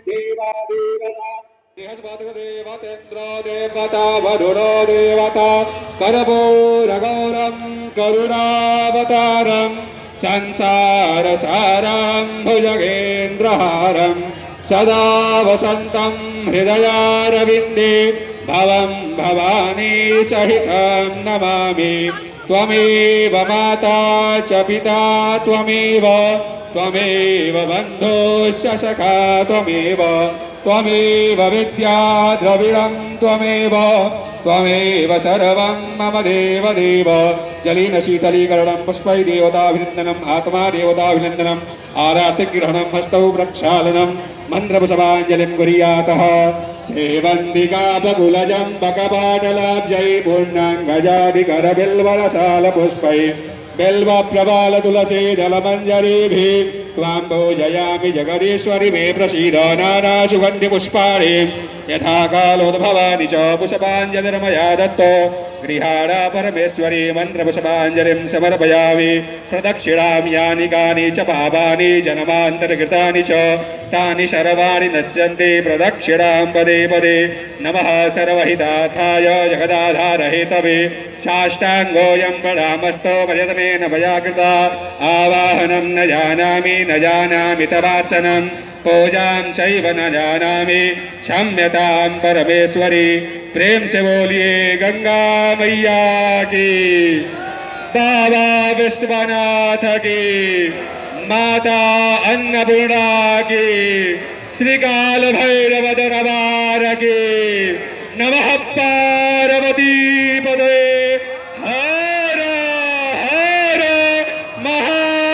देवा देवता बृहस्पतिर्देवतेन्द्रो देवता वरुणो देवता कर्पूरगौरं करुणावतारं संसारसारं भुजगेन्द्रहारं सदा वसन्तं हृदयारविन्दे भवं भवानी सहितं नमामि। त्वमेव माता च पिता त्वमेव बन्धुश्च सखा त्वमेव विद्या द्रविणं त्वमेव सर्वं मम देवदेव। जलेन शीतलीकरणं पुष्पै देवताभिनन्दनम् आत्मा देवताभिनन्दनम् आरातिग्रहणं हस्तौ प्रक्षालनं मन्त्रपुष्पाञ्जलिं कुर्यातः। सेवन्दिका बकुलजं बकपाटलाब्जै पूर्णाङ्गजादिकरबिल्वरसालपुष्पै बिल्वप्रबालतुलसी दलमञ्जरीभिः त्वां पूजयामि जगदीश्वरि मे प्रसीद। नानासुगन्धिपुष्पाणि यथा कालोद्भवानि च पुष्पाञ्जलिर्मया दत्तो गृहाणा परमेश्वरी मन्त्रपुष्पाञ्जलिं समर्पयामि। प्रदक्षिणां यानि कानि च पापानि जन्मान्तरकृतानि च तानि सर्वाणि नश्यन्ति प्रदक्षिणां पदे पदे। नमः सर्वहितार्थाय जगदाधारहेतवे साष्टाङ्गोऽयं प्रणामस्तो प्रयत्नेन मया कृता। आवाहनं न जानामि तवार्चनं पूजां चैव न जानामि क्षम्यतां परमेश्वरी। प्रेम से बोलिए गंगा मैया की, बाबा विश्वनाथ की, माता अन्नपूर्णा की, श्री काल भैरव दरबार की। नमः पार्वती पदे। हर हर महादेव।